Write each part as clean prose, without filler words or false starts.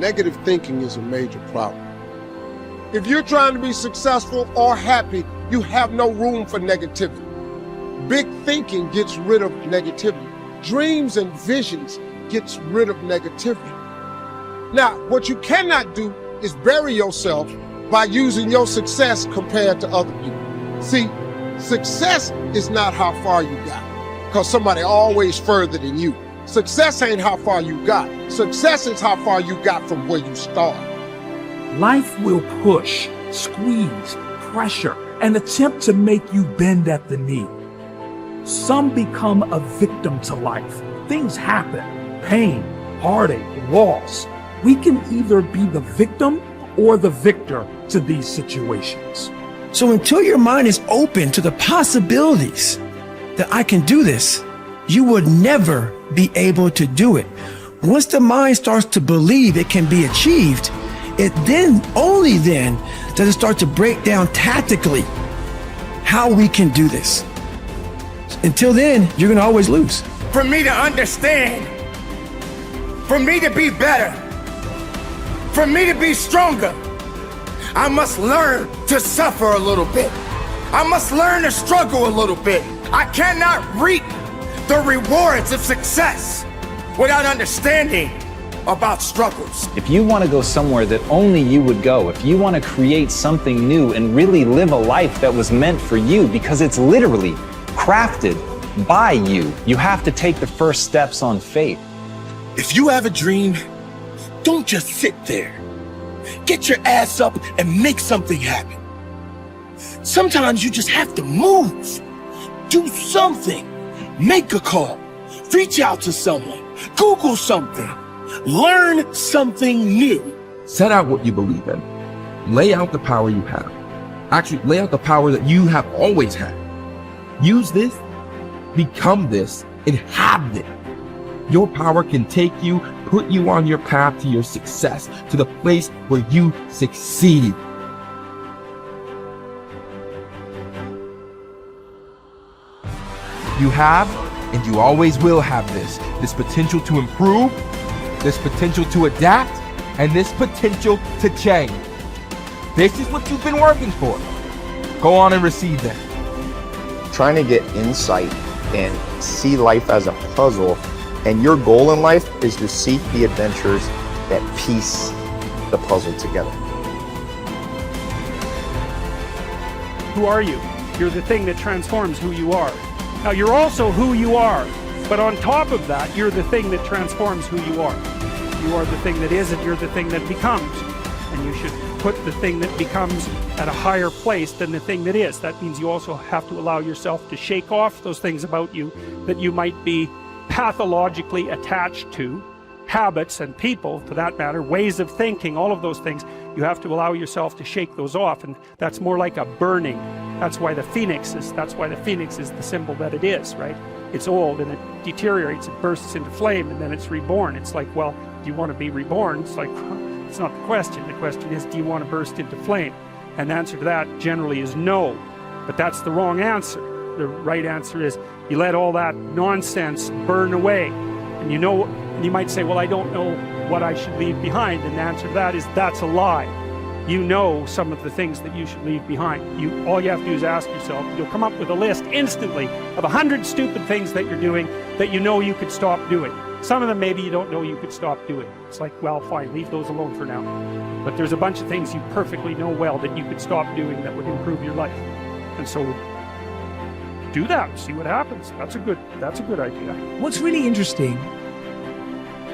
negative thinking is a major problem. If you're trying to be successful or happy, you have no room for negativity. Big thinking gets rid of negativity. Dreams and visions gets rid of negativity. Now, what you cannot do is bury yourself by using your success compared to other people. See, success is not how far you got, because somebody always further than you. Success ain't how far you got. Success is how far you got from where you started. Life will push, squeeze, pressure, and attempt to make you bend at the knee. Some become a victim to life. Things happen. Pain, heartache, loss. We can either be the victim or the victor to these situations. So until your mind is open to the possibilities that I can do this, you would never be able to do it. Once the mind starts to believe it can be achieved, it then, only then, does it start to break down tactically how we can do this. Until then, you're gonna always lose. For me to understand, for me to be better, for me to be stronger, I must learn to suffer a little bit. I must learn to struggle a little bit. I cannot reap the rewards of success without understanding about struggles. If you want to go somewhere that only you would go, if you want to create something new and really live a life that was meant for you, because it's literally crafted by you, you have to take the first steps on faith. If you have a dream, don't just sit there. Get your ass up and make something happen. Sometimes you just have to move. Do something. Make a call. Reach out to someone. Google something. Learn something new. Set out what you believe in. Lay out the power you have. Actually, lay out the power that you have always had. Use this, become this, and have it. Your power can take you, put you on your path to your success, to the place where you succeed. You have, and you always will have this potential to improve, this potential to adapt, and this potential to change. This is what you've been working for. Go on and receive that. Trying to get insight and see life as a puzzle, and your goal in life is to seek the adventures that piece the puzzle together. Who are you? You're the thing that transforms who you are. Now, you're also who you are, but on top of that, you're the thing that transforms who you are. You are the thing that is, and you're the thing that becomes. And you should put the thing that becomes at a higher place than the thing that is. That means you also have to allow yourself to shake off those things about you that you might be pathologically attached to, habits and people, for that matter, ways of thinking, all of those things. You have to allow yourself to shake those off, and that's more like a burning. That's why the phoenix is the symbol that it is, right? It's old and it deteriorates, it bursts into flame, and then it's reborn. It's like, well, do you want to be reborn? It's like, it's not the question. The question is, do you want to burst into flame? And the answer to that generally is no. But that's the wrong answer. The right answer is, you let all that nonsense burn away. And you might say, well, I don't know what I should leave behind. And the answer to that is, that's a lie. You know some of the things that you should leave behind. All you have to do is ask yourself. You'll come up with a list instantly of 100 stupid things that you're doing that you know you could stop doing. Some of them maybe you don't know you could stop doing. It's like, well, fine, leave those alone for now. But there's a bunch of things you perfectly know well that you could stop doing that would improve your life. And so do that, see what happens. That's a good idea. What's really interesting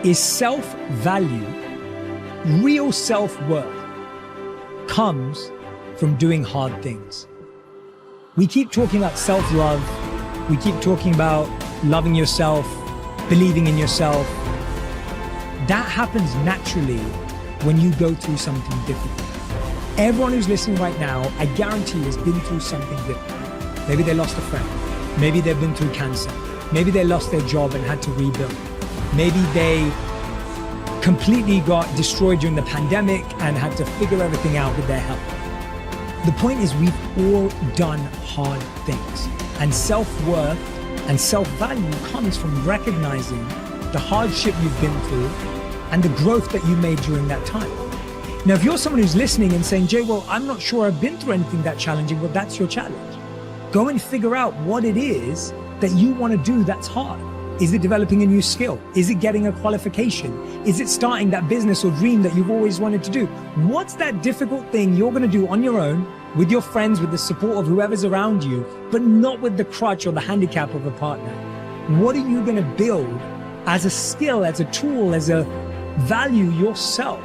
is self-value, real self-worth comes from doing hard things. We keep talking about self-love. We keep talking about loving yourself, believing in yourself. That happens naturally when you go through something difficult. Everyone who's listening right now, I guarantee has been through something difficult. Maybe they lost a friend. Maybe they've been through cancer. Maybe they lost their job and had to rebuild. Maybe they completely got destroyed during the pandemic and had to figure everything out with their health. The point is, we've all done hard things, and self-worth and self-value comes from recognizing the hardship you've been through and the growth that you made during that time. Now, if you're someone who's listening and saying, Jay, well, I'm not sure I've been through anything that challenging, well, that's your challenge. Go and figure out what it is that you want to do that's hard. Is it developing a new skill? Is it getting a qualification? Is it starting that business or dream that you've always wanted to do? What's that difficult thing you're going to do on your own, with your friends, with the support of whoever's around you, but not with the crutch or the handicap of a partner? What are you going to build as a skill, as a tool, as a value yourself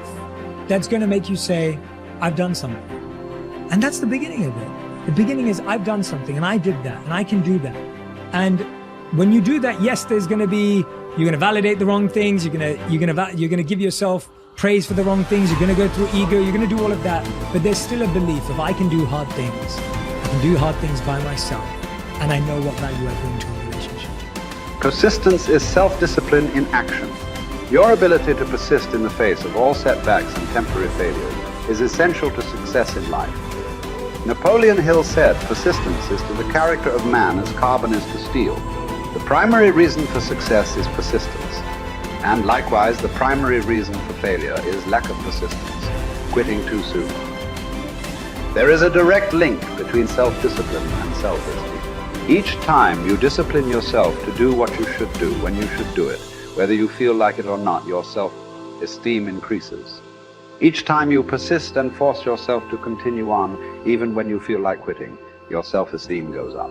that's going to make you say, I've done something? And that's the beginning of it. The beginning is, I've done something and I did that and I can do that. And when you do that, yes, there's going to be, you're going to validate the wrong things. You're going to give yourself praise for the wrong things. You're going to go through ego. You're going to do all of that. But there's still a belief of, I can do hard things. I can do hard things by myself. And I know what value I bring to a relationship. Persistence is self-discipline in action. Your ability to persist in the face of all setbacks and temporary failures is essential to success in life. Napoleon Hill said, persistence is to the character of man as carbon is to steel. The primary reason for success is persistence. And likewise, the primary reason for failure is lack of persistence, quitting too soon. There is a direct link between self-discipline and self-esteem. Each time you discipline yourself to do what you should do when you should do it, whether you feel like it or not, your self-esteem increases. Each time you persist and force yourself to continue on, even when you feel like quitting, your self-esteem goes up.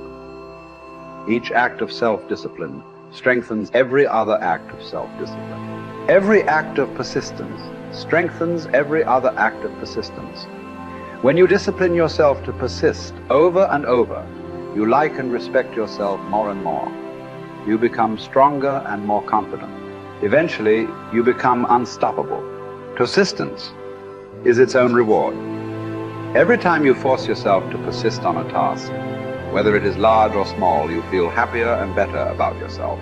Each act of self-discipline strengthens every other act of self-discipline. Every act of persistence strengthens every other act of persistence. When you discipline yourself to persist over and over, you like and respect yourself more and more. You become stronger and more confident. Eventually, you become unstoppable. Persistence is its own reward. Every time you force yourself to persist on a task, whether it is large or small, you feel happier and better about yourself.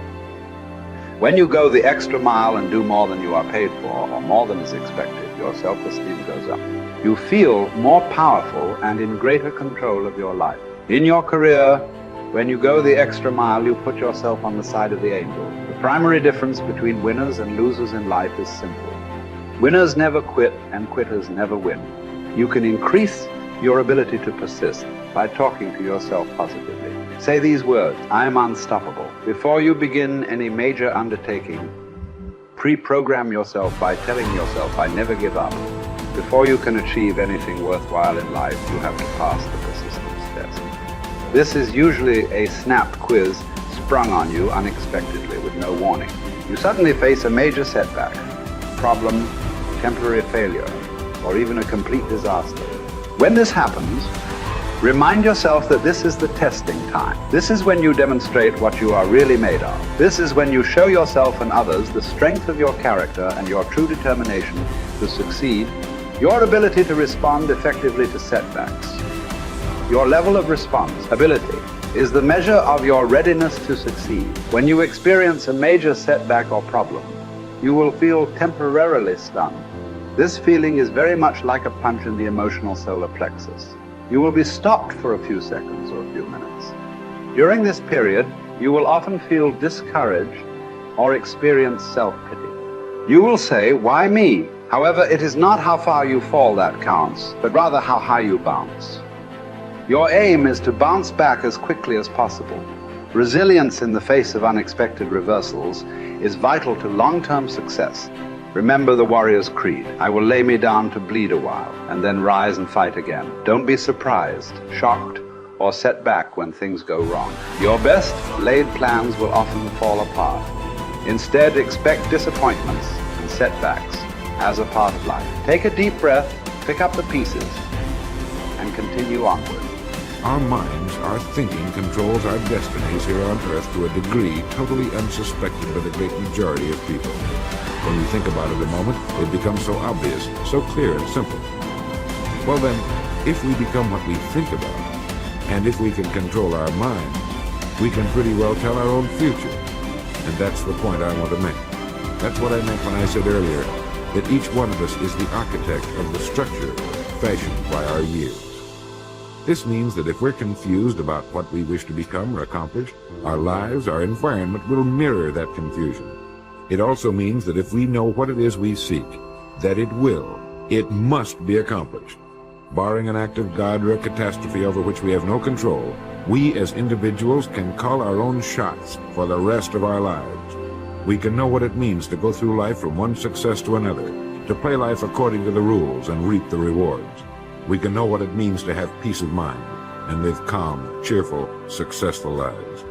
When you go the extra mile and do more than you are paid for, or more than is expected, your self-esteem goes up. You feel more powerful and in greater control of your life. In your career, when you go the extra mile, you put yourself on the side of the angel. The primary difference between winners and losers in life is simple. Winners never quit and quitters never win. You can increase your ability to persist by talking to yourself positively. Say these words, I am unstoppable. Before you begin any major undertaking, pre-program yourself by telling yourself, I never give up. Before you can achieve anything worthwhile in life, you have to pass the persistence test. This is usually a snap quiz sprung on you unexpectedly with no warning. You suddenly face a major setback, problem, temporary failure, or even a complete disaster. When this happens, remind yourself that this is the testing time. This is when you demonstrate what you are really made of. This is when you show yourself and others the strength of your character and your true determination to succeed, your ability to respond effectively to setbacks. Your level of responsibility is the measure of your readiness to succeed. When you experience a major setback or problem, you will feel temporarily stunned. This feeling is very much like a punch in the emotional solar plexus. You will be stopped for a few seconds or a few minutes. During this period, you will often feel discouraged or experience self-pity. You will say, why me? However, it is not how far you fall that counts, but rather how high you bounce. Your aim is to bounce back as quickly as possible. Resilience in the face of unexpected reversals is vital to long-term success. Remember the warrior's creed. I will lay me down to bleed a while and then rise and fight again. Don't be surprised, shocked, or set back when things go wrong. Your best laid plans will often fall apart. Instead, expect disappointments and setbacks as a part of life. Take a deep breath, pick up the pieces, and continue onward. Our minds, our thinking controls our destinies here on Earth to a degree totally unsuspected by the great majority of people. When we think about it a moment, it becomes so obvious, so clear and simple. Well then, if we become what we think about, and if we can control our minds, we can pretty well tell our own future. And that's the point I want to make. That's what I meant when I said earlier that each one of us is the architect of the structure fashioned by our years. This means that if we're confused about what we wish to become or accomplish, our lives, our environment will mirror that confusion. It also means that if we know what it is we seek, that it must be accomplished. Barring an act of God or a catastrophe over which we have no control, we as individuals can call our own shots for the rest of our lives. We can know what it means to go through life from one success to another, to play life according to the rules and reap the rewards. We can know what it means to have peace of mind and live calm, cheerful, successful lives.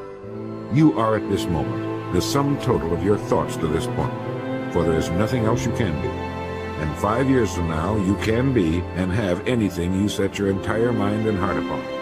You are at this moment the sum total of your thoughts to this point, for there is nothing else you can be. And 5 years from now, you can be and have anything you set your entire mind and heart upon.